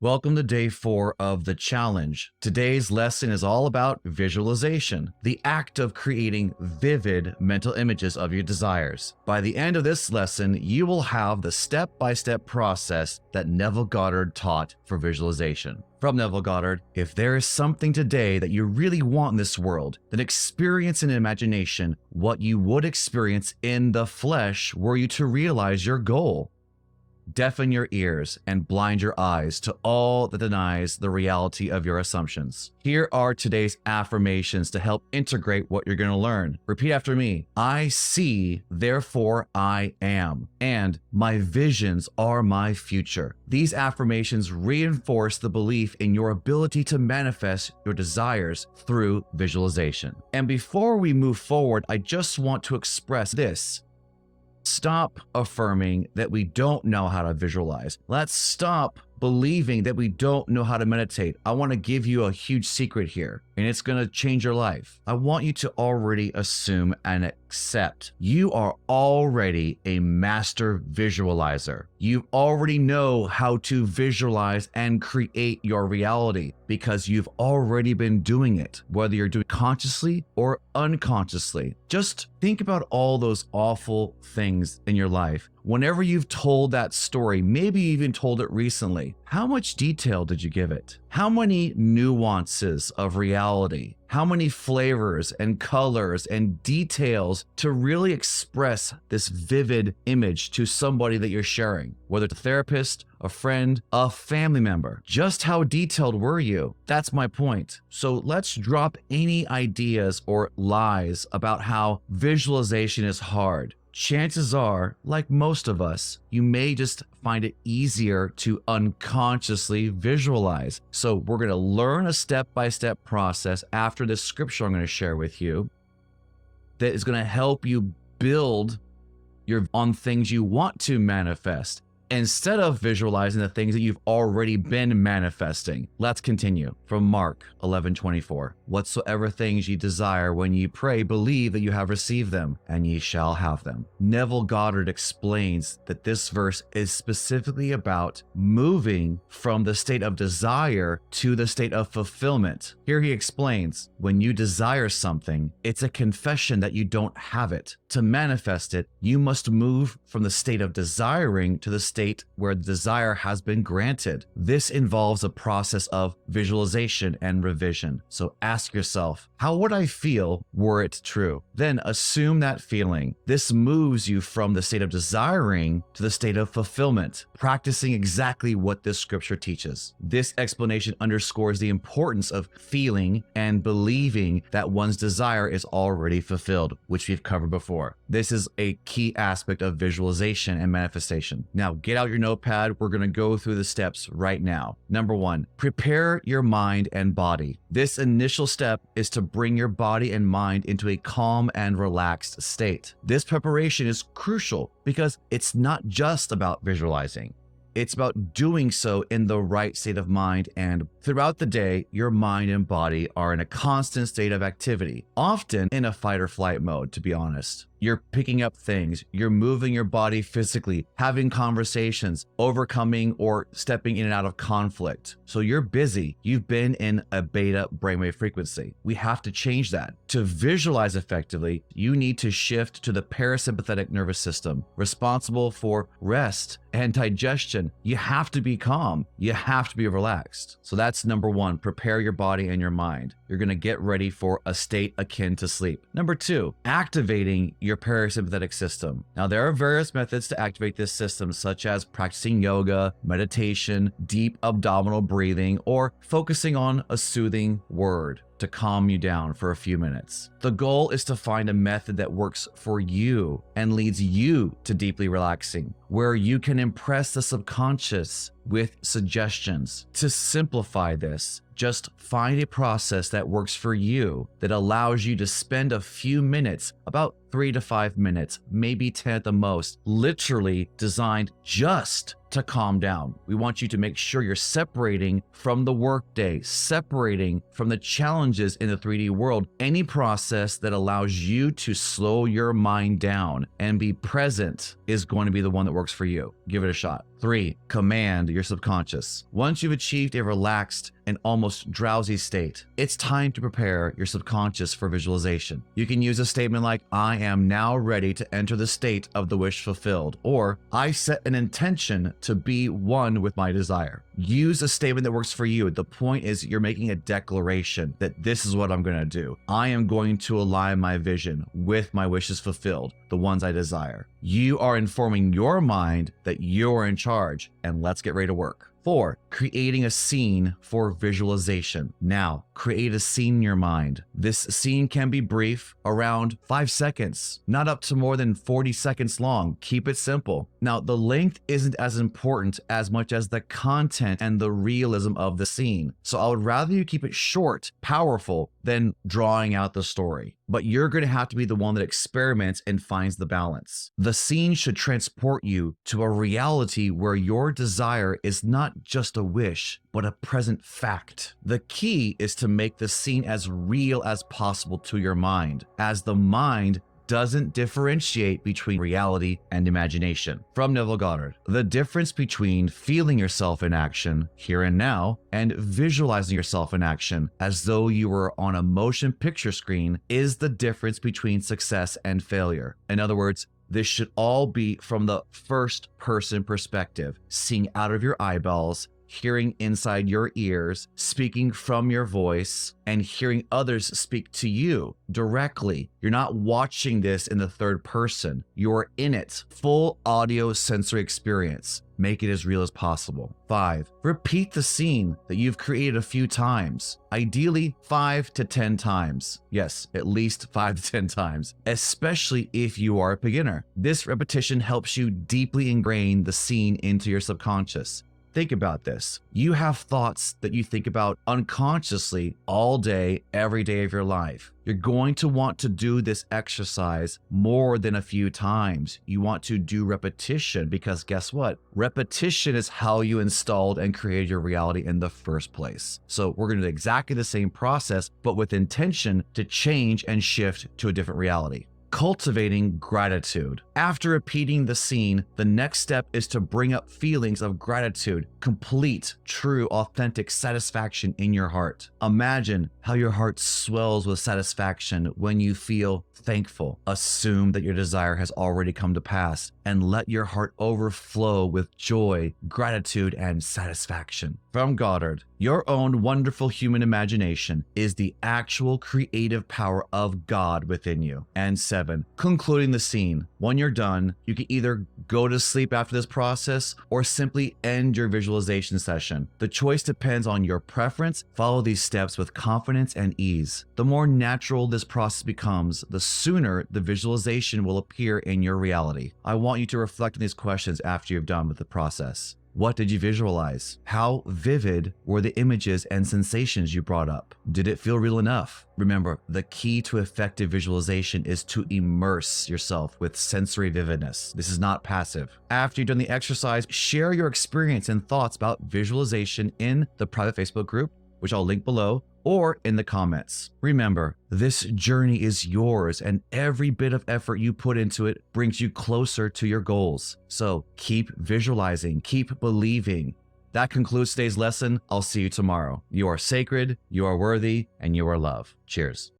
Welcome to day 4 of the challenge. Today's lesson is all about visualization, the act of creating vivid mental images of your desires. By the end of this lesson, you will have the step-by-step process that Neville Goddard taught for visualization. From Neville Goddard, if there is something today that you really want in this world, then experience in imagination what you would experience in the flesh were you to realize your goal. Deafen your ears and blind your eyes to all that denies the reality of your assumptions. Here are today's affirmations to help integrate what you're going to learn. Repeat after me. I see, therefore I am, and my visions are my future. These affirmations reinforce the belief in your ability to manifest your desires through visualization. And before we move forward, I just want to express this. Stop affirming that we don't know how to visualize. Let's stop believing that we don't know how to meditate. I want to give you a huge secret here, and it's going to change your life. I want you to already assume and accept you are already a master visualizer. You already know how to visualize and create your reality because you've already been doing it, whether you're doing it consciously or unconsciously. Just think about all those awful things in your life. Whenever you've told that story, maybe you even told it recently, how much detail did you give it? How many nuances of reality? How many flavors and colors and details to really express this vivid image to somebody that you're sharing, whether it's a therapist, a friend, a family member? Just how detailed were you? That's my point. So let's drop any ideas or lies about how visualization is hard. Chances are, like most of us, you may just find it easier to unconsciously visualize. So we're going to learn a step-by-step process after this scripture I'm going to share with you that is going to help you build on things you want to manifest instead of visualizing the things that you've already been manifesting. Let's continue from Mark 11:24. Whatsoever things ye desire when ye pray, believe that you have received them, and ye shall have them. Neville Goddard explains that this verse is specifically about moving from the state of desire to the state of fulfillment. Here he explains, when you desire something, it's a confession that you don't have it. To manifest it, you must move from the state of desiring to the state where the desire has been granted. This involves a process of visualization and revision. So ask yourself, how would I feel were it true? Then assume that feeling. This moves you from the state of desiring to the state of fulfillment, practicing exactly what this scripture teaches. This explanation underscores the importance of feeling and believing that one's desire is already fulfilled, which we've covered before. This is a key aspect of visualization and manifestation. Now, get out your notepad. We're going to go through the steps right now. Number 1, prepare your mind and body. This initial step is to bring your body and mind into a calm and relaxed state. This preparation is crucial because it's not just about visualizing. It's about doing so in the right state of mind, and throughout the day, your mind and body are in a constant state of activity, often in a fight or flight mode, to be honest. You're picking up things, you're moving your body physically, having conversations, overcoming or stepping in and out of conflict. So you're busy. You've been in a beta brainwave frequency. We have to change that. To visualize effectively, you need to shift to the parasympathetic nervous system, responsible for rest and digestion. You have to be calm. You have to be relaxed. So that's number 1, prepare your body and your mind. You're going to get ready for a state akin to sleep. Number 2, activating your parasympathetic system. Now, there are various methods to activate this system, such as practicing yoga, meditation, deep abdominal breathing, or focusing on a soothing word to calm you down for a few minutes. The goal is to find a method that works for you and leads you to deeply relaxing, where you can impress the subconscious with suggestions. To simplify this, just find a process that works for you that allows you to spend a few minutes, about 3 to 5 minutes, maybe 10 at the most, literally designed just to calm down. We want you to make sure you're separating from the workday, separating from the challenges in the 3D world. Any process that allows you to slow your mind down and be present is going to be the one that works for you. Give it a shot. 3. Command your subconscious. Once you've achieved a relaxed and almost drowsy state, it's time to prepare your subconscious for visualization. You can use a statement like, I am now ready to enter the state of the wish fulfilled, or I set an intention to be one with my desire. Use a statement that works for you. The point is you're making a declaration that this is what I'm going to do. I am going to align my vision with my wishes fulfilled, the ones I desire. You are informing your mind that you're in charge, and let's get ready to work. 4. Creating a scene for visualization. Now, create a scene in your mind. This scene can be brief, around 5 seconds, not up to more than 40 seconds long. Keep it simple. Now, the length isn't as important as much as the content and the realism of the scene. So I would rather you keep it short, powerful, than drawing out the story. But you're going to have to be the one that experiments and finds the balance. The scene should transport you to a reality where your desire is not just a wish, but a present fact. The key is to make the scene as real as possible to your mind, as the mind doesn't differentiate between reality and imagination. From Neville Goddard, the difference between feeling yourself in action here and now and visualizing yourself in action as though you were on a motion picture screen is the difference between success and failure. In other words, this should all be from the first person perspective, seeing out of your eyeballs, hearing inside your ears, speaking from your voice, and hearing others speak to you directly. You're not watching this in the third person. You're in it. Full audio sensory experience. Make it as real as possible. 5. Repeat the scene that you've created a few times, ideally 5 to 10 times. Yes, at least 5 to 10 times, especially if you are a beginner. This repetition helps you deeply ingrain the scene into your subconscious. Think about this. You have thoughts that you think about unconsciously all day, every day of your life. You're going to want to do this exercise more than a few times. You want to do repetition because guess what? Repetition is how you installed and created your reality in the first place. So we're going to do exactly the same process, but with intention to change and shift to a different reality. Cultivating gratitude. After repeating the scene, the next step is to bring up feelings of gratitude, complete, true, authentic satisfaction in your heart. Imagine how your heart swells with satisfaction when you feel thankful. Assume that your desire has already come to pass and let your heart overflow with joy, gratitude, and satisfaction. From Goddard, your own wonderful human imagination is the actual creative power of God within you. And 7, concluding the scene. When you're done, you can either go to sleep after this process or simply end your visualization session. The choice depends on your preference. Follow these steps with confidence and ease. The more natural this process becomes, the sooner the visualization will appear in your reality. I want you to reflect on these questions after you've done with the process. What did you visualize? How vivid were the images and sensations you brought up? Did it feel real enough? Remember, the key to effective visualization is to immerse yourself with sensory vividness. This is not passive. After you've done the exercise, share your experience and thoughts about visualization in the private Facebook group, which I'll link below, or in the comments. Remember, this journey is yours, and every bit of effort you put into it brings you closer to your goals. So keep visualizing, keep believing. That concludes today's lesson. I'll see you tomorrow. You are sacred, you are worthy, and you are love. Cheers.